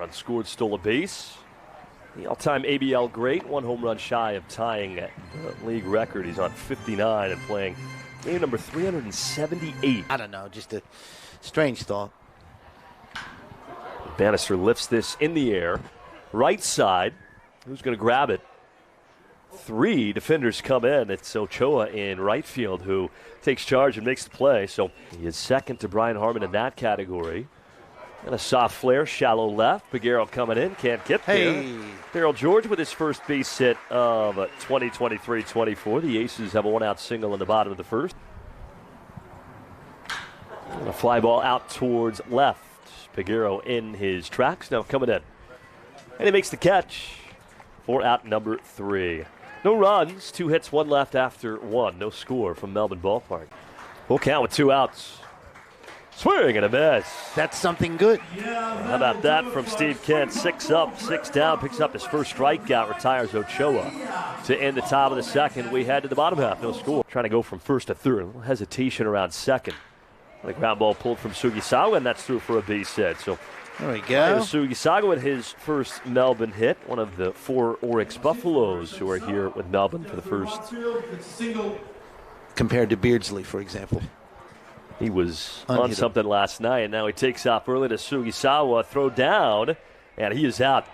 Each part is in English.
Run scored, stole a base. The all-time ABL great, 1 home run shy of tying the league record. He's on 59 and playing game number 378. I don't know, just a strange thought. Bannister lifts this in the air. Right side. Who's going to grab it? 3 defenders come in. It's Ochoa in right field who takes charge and makes the play. So he is second to Brian Harman in that category. And a soft flare, shallow left. Peguero coming in, can't get there. Darryl George with his first base hit of 2023-24. The Aces have a 1-out single in the bottom of the first. And a fly ball out towards left. Peguero in his tracks, now coming in. And he makes the catch for out number 3. No runs, 2 hits, 1 left after 1. No score from Melbourne Ballpark. Full count with 2 outs. Swing and a miss. That's something good. How about that from Steve Kent? 6 up, 6 down, picks up his first strikeout, retires Ochoa. To end the top of the second, we head to the bottom half, no score. Trying to go from first to third. A little hesitation around second. The ground ball pulled from Sugisawa, and that's through for a base hit. So there we go. Sugisawa with his first Melbourne hit, one of the 4 Oryx Buffaloes who are here with Melbourne for the first. Compared to Beardsley, for example. He was on something last night, and now he takes off early to Sugisawa, throw down, and he is out.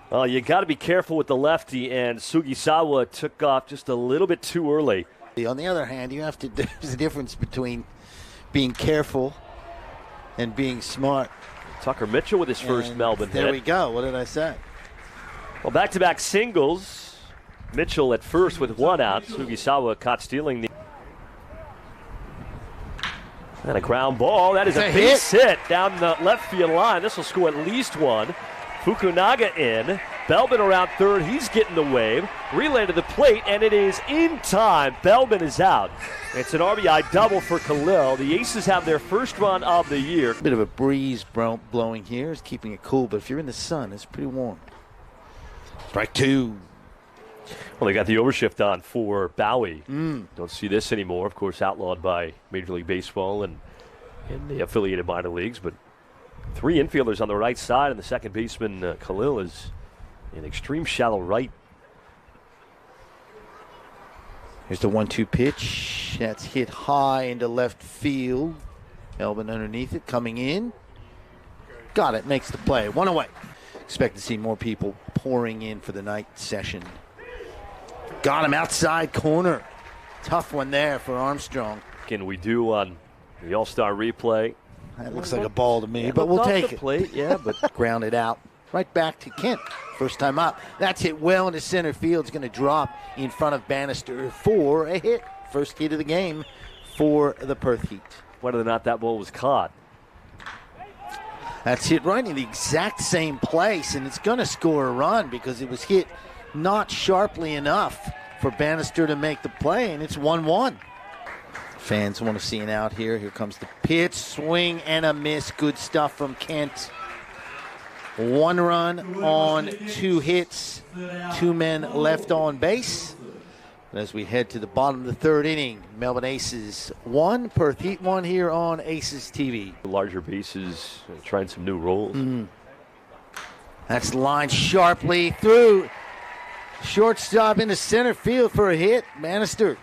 Well, you got to be careful with the lefty, and Sugisawa took off just a little bit too early. On the other hand, there's a difference between being careful and being smart. Tucker Mitchell with his first Melbourne hit. There we go. What did I say? Well, back-to-back singles. Mitchell at first with 1 out. Sugisawa caught stealing the. And a ground ball. That is a base hit down the left field line. This will score at least 1. Fukunaga in. Belbin around third. He's getting the wave. Relay to the plate, and it is in time. Belbin is out. It's an RBI double for Khalil. The Aces have their first run of the year. A bit of a breeze blowing here. It's keeping it cool, but if you're in the sun, it's pretty warm. Strike 2. Well, they got the overshift on for Bowie. Don't see this anymore. Of course, outlawed by Major League Baseball and the affiliated minor leagues. But 3 infielders on the right side, and the second baseman, Khalil, is in extreme shallow right. Here's the 1-2 pitch. That's hit high into left field. Melvin underneath it, coming in. Got it, makes the play. 1 away. Expect to see more people pouring in for the night session. Got him outside corner. Tough one there for Armstrong. Can we do on the All-Star replay? That looks like a ball to me, but we'll take it. Plate, yeah, but grounded out. Right back to Kent. First time up. That's hit well into center field. It's going to drop in front of Bannister for a hit. First hit of the game for the Perth Heat. Whether or not that ball was caught. That's hit right in the exact same place, and it's going to score a run because it was hit not sharply enough for Bannister to make the play, and it's 1-1. Fans want to see an out here. Here comes the pitch, swing and a miss. Good stuff from Kent. 1 run on 2 hits. 2 men left on base. As we head to the bottom of the 3rd inning, Melbourne Aces 1, Perth Heat 1 here on Aces TV. Larger bases, trying some new roles. That's lined sharply through. Shortstop into center field for a hit. Bannister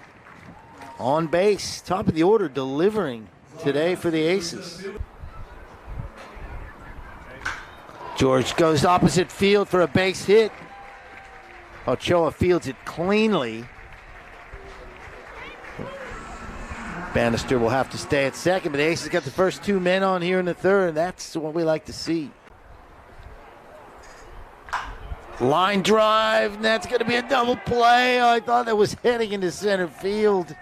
on base, top of the order, delivering today for the Aces. George goes opposite field for a base hit. Ochoa fields it cleanly. Bannister will have to stay at second, but the Aces got the first 2 men on here in the 3rd, and that's what we like to see. Line drive, and that's going to be a double play. I thought that was heading into center field.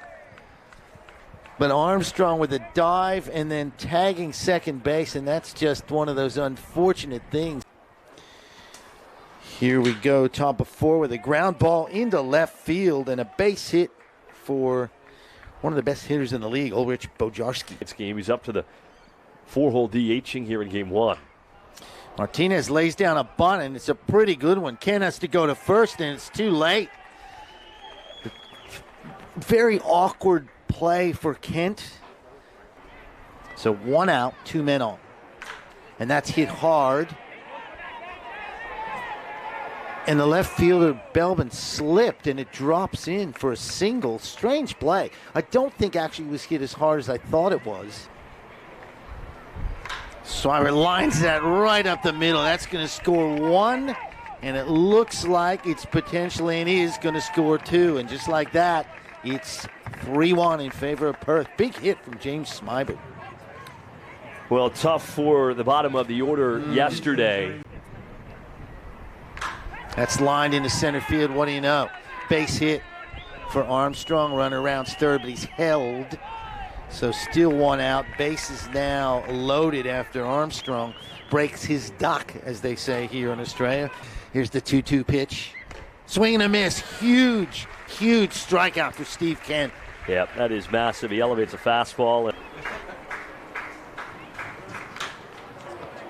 But Armstrong with a dive and then tagging second base, and that's just one of those unfortunate things. Here we go, top of 4 with a ground ball into left field and a base hit for one of the best hitters in the league, Ulrich Bojarski. This game, he's up to the 4-hole DHing here in game 1. Martinez lays down a bunt, and it's a pretty good one. Ken has to go to first, and it's too late. Very awkward play for Kent. So 1 out, 2 men on. And that's hit hard And the left fielder, Belbin, slipped, and it drops in for a single. Strange play. I don't think actually it was hit as hard as I thought it was. Swimer lines that right up the middle. That's going to score 1, and it looks like it's potentially and is going to score 2. And just like that, it's 3-1 in favor of Perth. Big hit from James Smyber. Well, tough for the bottom of the order yesterday. That's lined into center field. What do you know? Base hit for Armstrong. Runner rounds third, but he's held. So still 1 out. Base is now loaded after Armstrong breaks his duck, as they say here in Australia. Here's the 2-2 pitch. Swing and a miss. Huge, huge strikeout for Steve Kent. Yeah, that is massive. He elevates a fastball.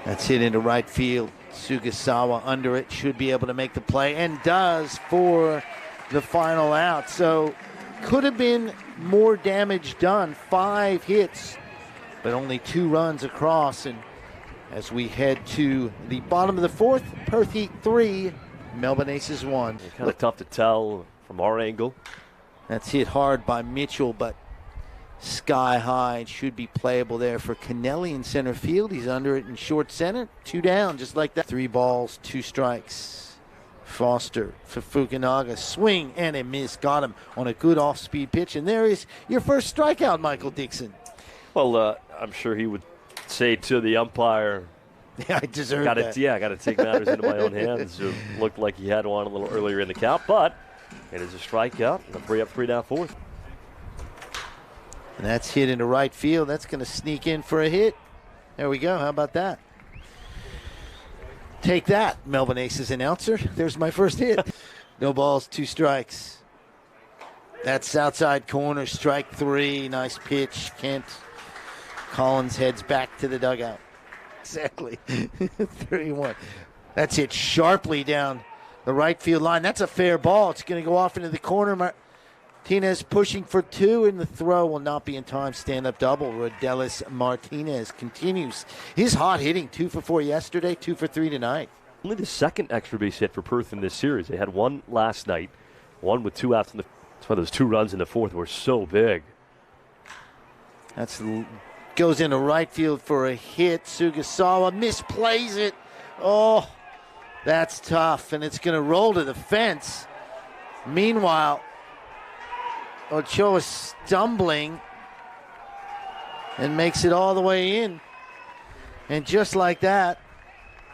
That's hit into right field. Sugasawa under it, should be able to make the play, and does for the final out. So could have been more damage done. 5 hits, but only 2 runs across. And as we head to the bottom of the 4th, Perth Heat 3, Melbourne Aces 1. Kind of tough to tell from our angle. That's hit hard by Mitchell, but sky high. It should be playable there for Kennelly in center field. He's under it in short center. 2 down, just like that. 3 balls, 2 strikes. Foster for Fukunaga. Swing and a miss. Got him on a good off-speed pitch. And there is your first strikeout, Michael Dixon. Well, I'm sure he would say to the umpire, yeah, I deserve that. Yeah, I got to take matters into my own hands. It looked like he had one a little earlier in the count, but it is a strikeout. A 3-up, 3-down, 4th. And that's hit into right field. That's going to sneak in for a hit. There we go. How about that? Take that, Melbourne Aces announcer. There's my first hit. No balls, 2 strikes. That's outside corner, strike 3. Nice pitch. Kent. Collins heads back to the dugout. Exactly. 3-1. That's hit sharply down the right field line. That's a fair ball. It's going to go off into the corner. Martinez pushing for 2, and the throw will not be in time. Stand-up double. Rodelis Martinez continues his hot hitting. 2 for 4 yesterday, 2 for 3 tonight. Only the second extra base hit for Perth in this series. They had 1 last night, 1 with 2 outs. That's why those 2 runs in the 4th were so big. That's goes into right field for a hit. Sugasawa misplays it. Oh, that's tough, and it's going to roll to the fence. Meanwhile, Ochoa stumbling and makes it all the way in. And just like that,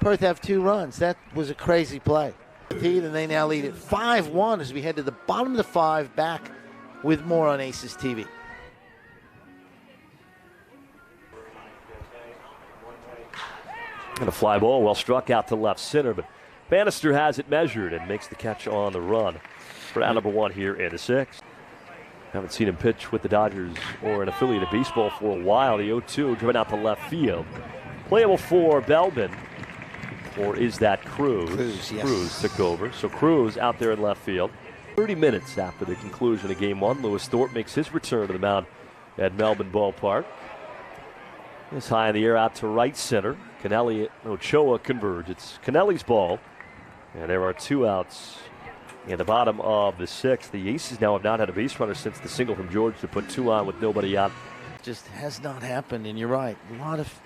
Perth have 2 runs. That was a crazy play. And they now lead it 5-1 as we head to the bottom of the 5. Back with more on Aces TV. And a fly ball, well struck out to left center, but Bannister has it measured and makes the catch on the run for out number 1 here in the 6th. Haven't seen him pitch with the Dodgers or an affiliate of baseball for a while. The 0-2 driven out to left field. Playable for Belbin. Or is that Cruz? Cruz, yes. Cruz took over. So Cruz out there in left field. 30 minutes after the conclusion of Game 1, Lewis Thorpe makes his return to the mound at Melbourne Ballpark. It's high in the air out to right center. Kennelly and Ochoa converge. It's Kennelly's ball. And there are 2 outs in the bottom of the 6th. The Aces now have not had a base runner since the single from George to put 2 on with nobody out. Just has not happened, and you're right. A lot of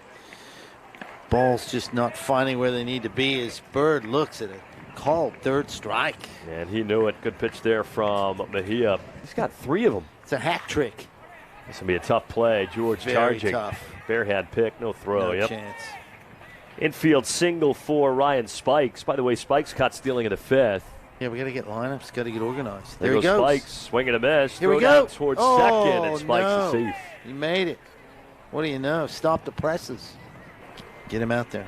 balls just not finding where they need to be as Bird looks at a called 3rd strike. And he knew it. Good pitch there from Mejia. He's got 3 of them. It's a hat trick. This will be a tough play. George Very charging. tough. Barehand pick, no throw. No chance. Infield single for Ryan Spikes. By the way, Spikes caught stealing in the 5th. Yeah, we got to get lineups, got to get organized. There he goes. Spikes, swing and a miss. Here we Throw go. down towards Oh, second, and Spikes no. is safe. He made it. What do you know? Stop the presses. Get him out there.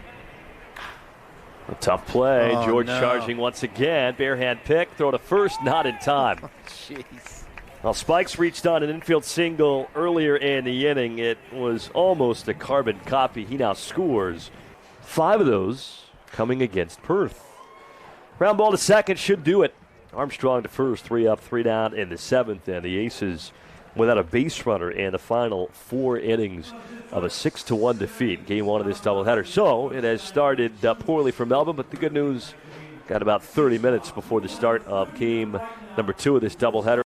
A tough play. Oh, George no. charging once again. Barehand pick. Throw to first. Not in time. Jeez. Well, Spikes reached on an infield single earlier in the inning. It was almost a carbon copy. He now scores 5 of those coming against Perth. Ground ball to second should do it. Armstrong to first. 3 up, 3 down in the 7th. And the Aces without a base runner in the final 4 innings of a 6-1 defeat. Game 1 of this doubleheader. So it has started poorly for Melbourne, but the good news Got about 30 minutes before the start of game number 2 of this doubleheader.